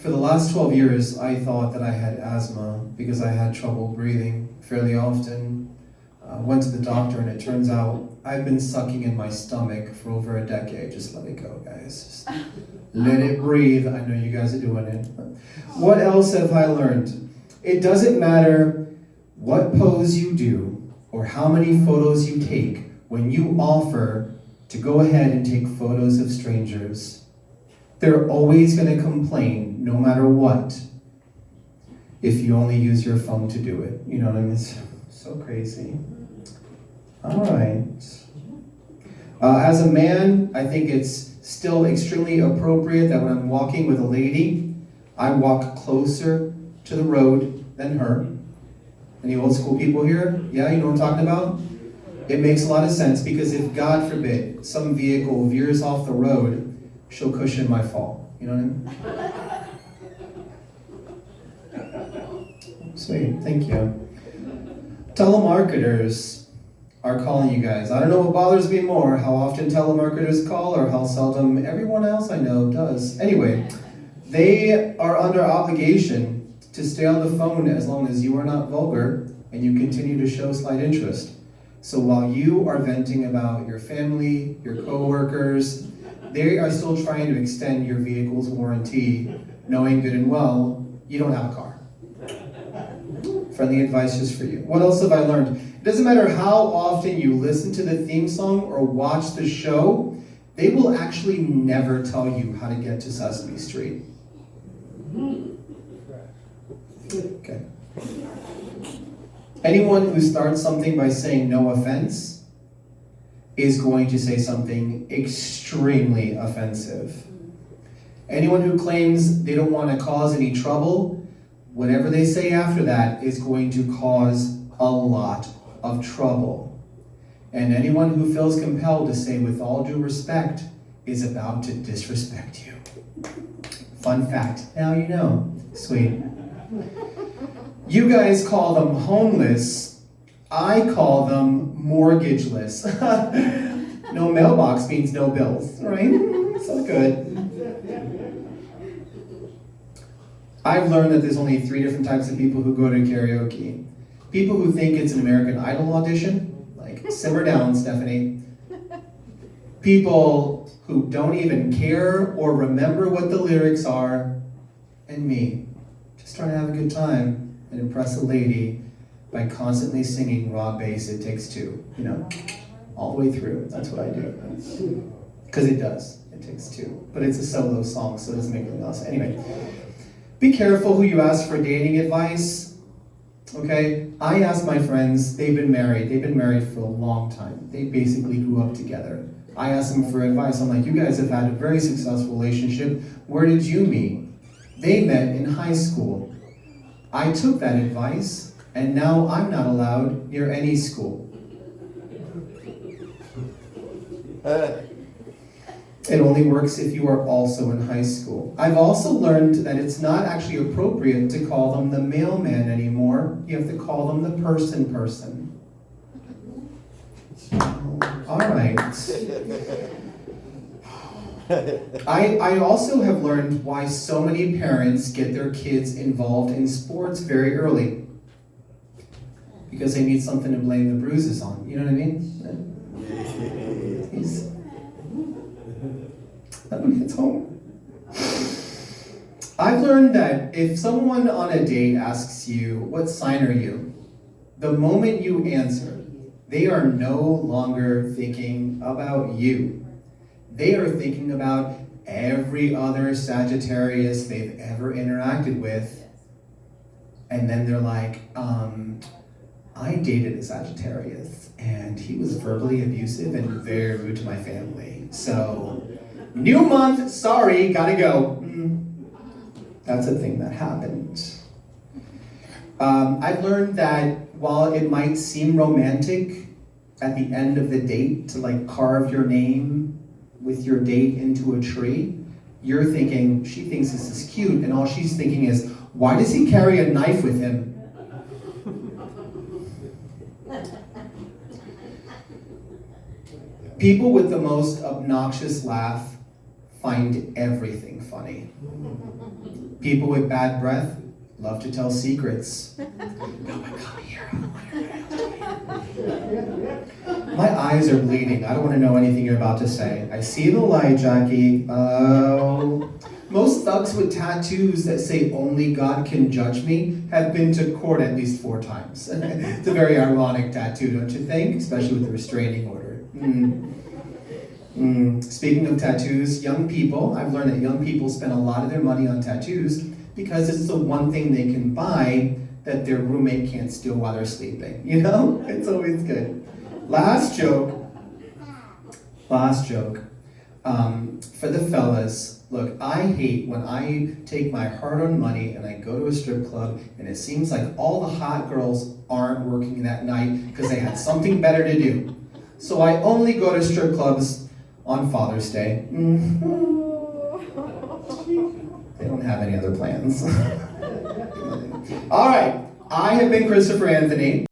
For the last 12 years, I thought that I had asthma because I had trouble breathing fairly often. Went to the doctor and it turns out I've been sucking in my stomach for over a decade. Just let it go, guys. Just let it breathe. I know you guys are doing it. What else have I learned? It doesn't matter what pose you do or how many photos you take when you offer to go ahead and take photos of strangers. They're always going to complain, no matter what, if you only use your phone to do it. You know what I mean? It's so crazy. All right. As a man, I think it's still extremely appropriate that when I'm walking with a lady, I walk closer to the road than her. Any old school people here? Yeah, you know what I'm talking about? It makes a lot of sense because if, God forbid, some vehicle veers off the road, she'll cushion my fall. You know what I mean? Sweet, thank you. Telemarketers are calling you guys. I don't know what bothers me more, how often telemarketers call or how seldom everyone else I know does. Anyway, they are under obligation to stay on the phone as long as you are not vulgar and you continue to show slight interest. So while you are venting about your family, your coworkers, they are still trying to extend your vehicle's warranty, knowing good and well you don't have a car. Friendly advice just for you. What else have I learned? It doesn't matter how often you listen to the theme song or watch the show, they will actually never tell you how to get to Sesame Street. Okay. Anyone who starts something by saying no offense is going to say something extremely offensive. Anyone who claims they don't want to cause any trouble, whatever they say after that is going to cause a lot of trouble. And anyone who feels compelled to say with all due respect is about to disrespect you. Fun fact, now you know. Sweet. You guys call them homeless, I call them mortgageless. No mailbox means no bills, right? So good. I've learned that there's only 3 different types of people who go to karaoke. People who think it's an American Idol audition, like simmer down, Stephanie. People who don't even care or remember what the lyrics are, and me, just trying to have a good time and impress a lady by constantly singing raw bass, It Takes Two, you know, all the way through. That's what I do. Because it does. It takes two. But it's a solo song, so it doesn't make any sense. Anyway, be careful who you ask for dating advice. Okay? I ask my friends, they've been married for a long time. They basically grew up together. I ask them for advice. I'm like, you guys have had a very successful relationship. Where did you meet? They met in high school. I took that advice, and now I'm not allowed near any school. It only works if you are also in high school. I've also learned that it's not actually appropriate to call them the mailman anymore. You have to call them the person. All right. I also have learned why so many parents get their kids involved in sports very early. Because they need something to blame the bruises on. You know what I mean? That one hits home. I've learned that if someone on a date asks you, what sign are you? The moment you answer, they are no longer thinking about you. They are thinking about every other Sagittarius they've ever interacted with. And then they're like, I dated a Sagittarius, and he was verbally abusive and very rude to my family. So, new month, sorry, gotta go. That's a thing that happened. I've learned that while it might seem romantic at the end of the date to like carve your name with your date into a tree, you're thinking, she thinks this is cute, and all she's thinking is, why does he carry a knife with him? People with the most obnoxious laugh find everything funny. People with bad breath love to tell secrets. No one come here. I don't want everybody. My eyes are bleeding. I don't want to know anything you're about to say. I see the light, Jackie. Oh. Most thugs with tattoos that say only God can judge me have been to court at least 4 times. It's a very ironic tattoo, don't you think? Especially with the restraining order. Speaking of tattoos, young people, I've learned that young people spend a lot of their money on tattoos because it's the one thing they can buy that their roommate can't steal while they're sleeping. You know? It's always good. Last joke. For the fellas, look, I hate when I take my hard-earned money and I go to a strip club and it seems like all the hot girls aren't working that night because they had something better to do. So I only go to strip clubs on Father's Day. They don't have any other plans. All right, I have been Christopher Anthony.